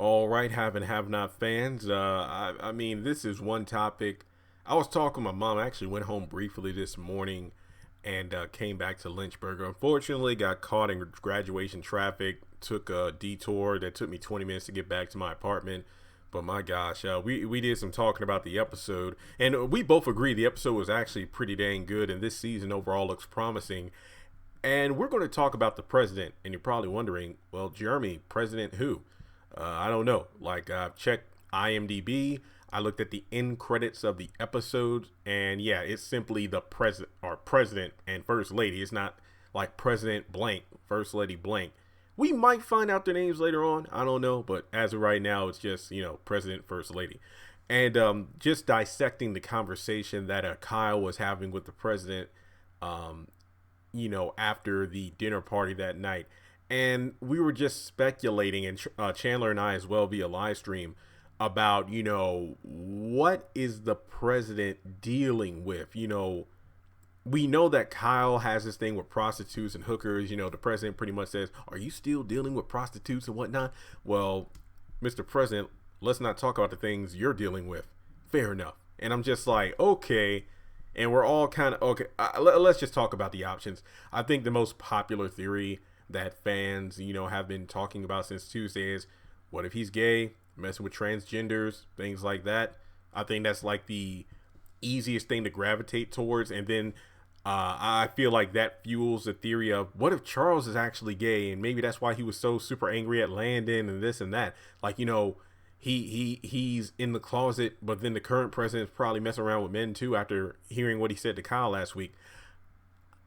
All right, have and have not fans. I mean, this is one topic. I was talking to my mom. I actually went home briefly this morning and came back to Lynchburg. Unfortunately, got caught in graduation traffic. Took a detour that took me 20 minutes to get back to my apartment. But my gosh, we did some talking about the episode, and we both agree the episode was actually pretty dang good, and this season overall looks promising. And we're going to talk about the president, and you're probably wondering, well, Jeremy, president who? I don't know. Like, I've checked IMDb. I looked at the end credits of the episode, and yeah, it's simply the president and first lady. It's not like president blank, first lady blank. We might find out their names later on. I don't know, but as of right now, it's just president, first lady, and just dissecting the conversation that Kyle was having with the president. After the dinner party that night. And we were just speculating, and Chandler and I as well via live stream, about, what is the president dealing with? We know that Kyle has this thing with prostitutes and hookers. The president pretty much says, are you still dealing with prostitutes and whatnot? Well, Mr. President, let's not talk about the things you're dealing with. Fair enough. And I'm just like, okay. And we're all kind of, okay, let's just talk about the options. I think the most popular theory that fans, have been talking about since Tuesday is, what if he's gay, messing with transgenders, things like that. I think that's like the easiest thing to gravitate towards. And then I feel like that fuels the theory of, what if Charles is actually gay? And maybe that's why he was so super angry at Landon and this and that. Like, he's in the closet, but then the current president's probably messing around with men too after hearing what he said to Kyle last week.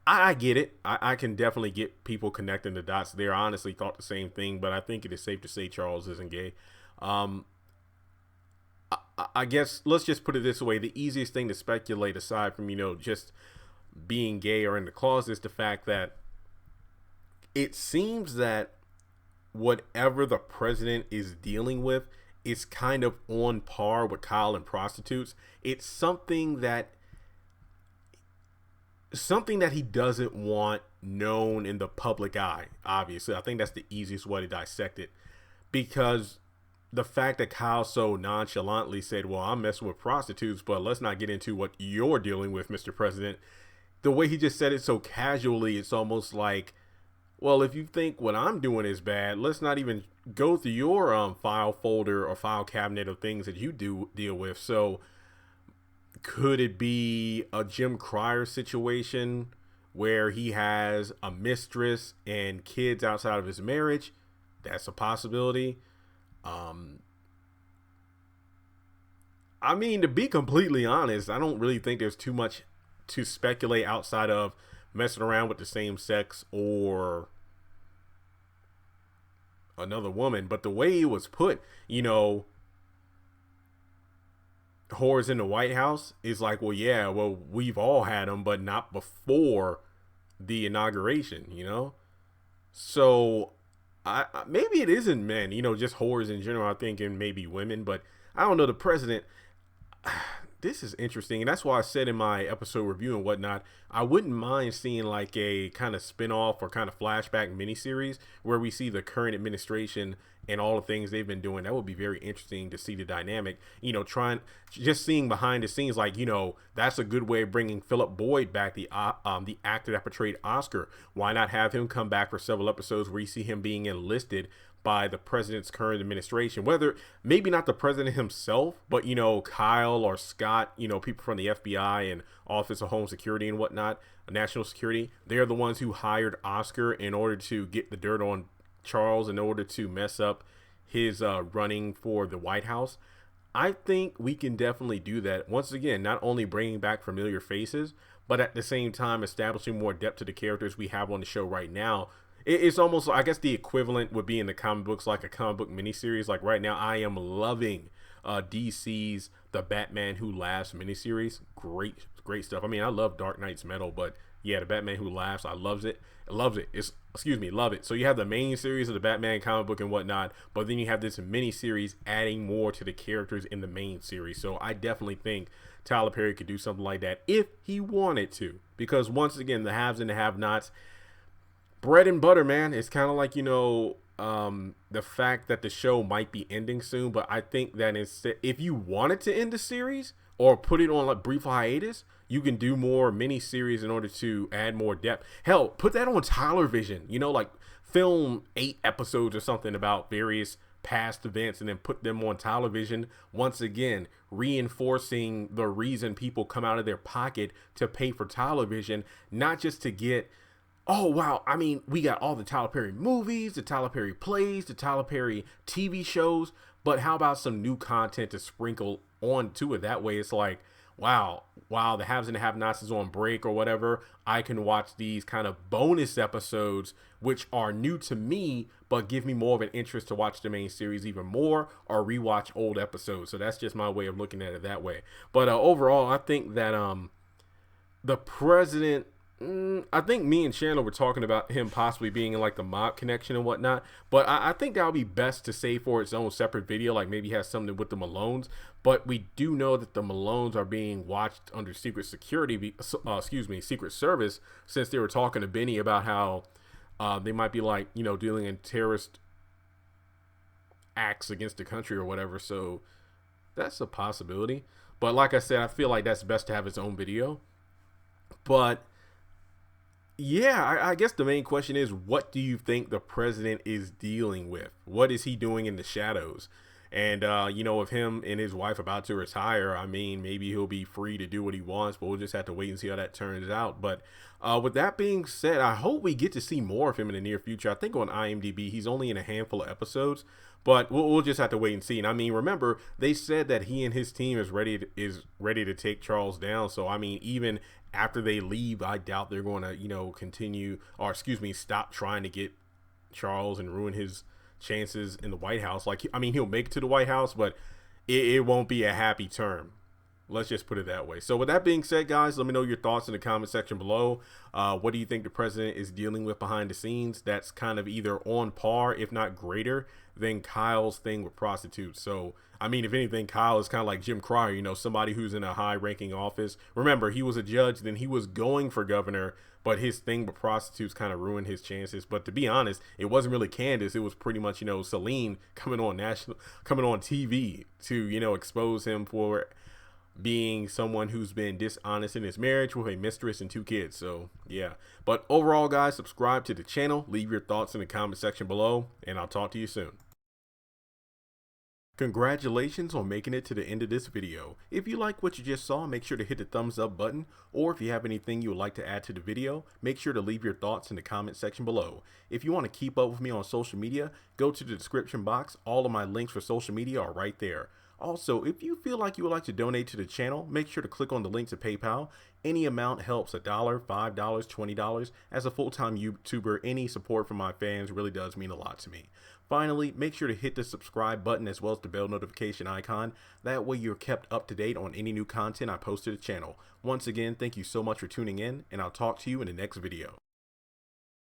I get it. I can definitely get people connecting the dots there. I honestly thought the same thing, but I think it is safe to say Charles isn't gay. I guess let's just put it this way. The easiest thing to speculate, aside from, just being gay or in the closet, is the fact that it seems that whatever the president is dealing with is kind of on par with Kyle and prostitutes. It's something that he doesn't want known in the public eye. Obviously, I think that's the easiest way to dissect it, because the fact that Kyle so nonchalantly said, well, I'm messing with prostitutes, but let's not get into what you're dealing with, Mr. President. The way he just said it so casually, it's almost like, well, if you think what I'm doing is bad, let's not even go through your file folder or file cabinet of things that you do deal with. So could it be a Jim Cryer situation where he has a mistress and kids outside of his marriage? That's a possibility. I mean, to be completely honest, I don't really think there's too much to speculate outside of messing around with the same sex or another woman. But the way it was put, whores in the White House is like, well, yeah, well, we've all had them, but not before the inauguration, So maybe it isn't men, just whores in general, I think, and maybe women, but I don't know. The president, this is interesting, and that's why I said in my episode review and whatnot, I wouldn't mind seeing like a kind of spin-off or kind of flashback miniseries where we see the current administration and all the things they've been doing. That would be very interesting to see the dynamic, just seeing behind the scenes, like, that's a good way of bringing Philip Boyd back, the actor that portrayed Oscar. Why not have him come back for several episodes where you see him being enlisted by the president's current administration, whether maybe not the president himself, but, Kyle or Scott, people from the FBI and Office of Home Security and whatnot, national security. They're the ones who hired Oscar in order to get the dirt on Charles, in order to mess up his running for the White House. I think we can definitely do that. Once again, not only bringing back familiar faces, but at the same time establishing more depth to the characters we have on the show right now. It's almost, I guess the equivalent would be in the comic books, like a comic book miniseries. Like right now, I am loving DC's The Batman Who Laughs miniseries. Great stuff. I mean, I love Dark Knight's Metal, but yeah, The Batman Who Laughs, I love it. Love it. So you have the main series of the Batman comic book and whatnot, but then you have this mini series adding more to the characters in the main series. So I definitely think Tyler Perry could do something like that if he wanted to, because once again, the haves and the have-nots, bread and butter, man. It's kind of like, the fact that the show might be ending soon, but I think that instead, if you wanted to end the series or put it on like brief hiatus, you can do more mini series in order to add more depth. Hell, put that on Tyler Vision, you know, like film 8 episodes or something about various past events and then put them on television, once again reinforcing the reason people come out of their pocket to pay for television, not just to get, oh wow, I mean, we got all the Tyler Perry movies, the Tyler Perry plays, the Tyler Perry TV shows, but how about some new content to sprinkle onto it? That way it's like, wow, the haves and the have-nots is on break or whatever, I can watch these kind of bonus episodes which are new to me but give me more of an interest to watch the main series even more or rewatch old episodes. So that's just my way of looking at it that way. But overall, I think that the president, I think me and Chandler were talking about him possibly being in like the mob connection and whatnot, but I think that would be best to save for its own separate video, like maybe has something with the Malones. But we do know that the Malones are being watched under secret security, secret service, since they were talking to Benny about how they might be like, you know, dealing in terrorist acts against the country or whatever. So that's a possibility. But like I said, I feel like that's best to have its own video. But yeah, I guess the main question is, what do you think the president is dealing with? What is he doing in the shadows? And, you know, with him and his wife about to retire, I mean, maybe he'll be free to do what he wants, but we'll just have to wait and see how that turns out. But with that being said, I hope we get to see more of him in the near future. I think on IMDb, he's only in a handful of episodes, but we'll just have to wait and see. And I mean, remember, they said that he and his team is ready to take Charles down. So, I mean, even after they leave, I doubt they're going to, you know, continue, or excuse me, stop trying to get Charles and ruin his chances in the White House. Like, I mean, he'll make it to the White House, but it won't be a happy term. Let's just put it that way. So with that being said, guys, let me know your thoughts in the comment section below. What do you think the president is dealing with behind the scenes that's kind of either on par, if not greater, than Kyle's thing with prostitutes? So, I mean, if anything, Kyle is kind of like Jim Cryer, you know, somebody who's in a high-ranking office. Remember, he was a judge, then he was going for governor, but his thing with prostitutes kind of ruined his chances. But to be honest, it wasn't really Candace. It was pretty much, you know, Celine coming on TV to, you know, expose him for being someone who's been dishonest in his marriage with a mistress and 2 kids. So yeah, but overall, guys, subscribe to the channel, leave your thoughts in the comment section below, and I'll talk to you soon. Congratulations on making it to the end of this video. If you like what you just saw, make sure to hit the thumbs up button, or if you have anything you would like to add to the video, make sure to leave your thoughts in the comment section below. If you want to keep up with me on social media, go to the description box. All of my links for social media are right there. Also, if you feel like you would like to donate to the channel, make sure to click on the link to PayPal. Any amount helps. $1, $5, $20. As a full-time YouTuber, any support from my fans really does mean a lot to me. Finally, make sure to hit the subscribe button as well as the bell notification icon. That way you're kept up to date on any new content I post to the channel. Once again, thank you so much for tuning in, and I'll talk to you in the next video.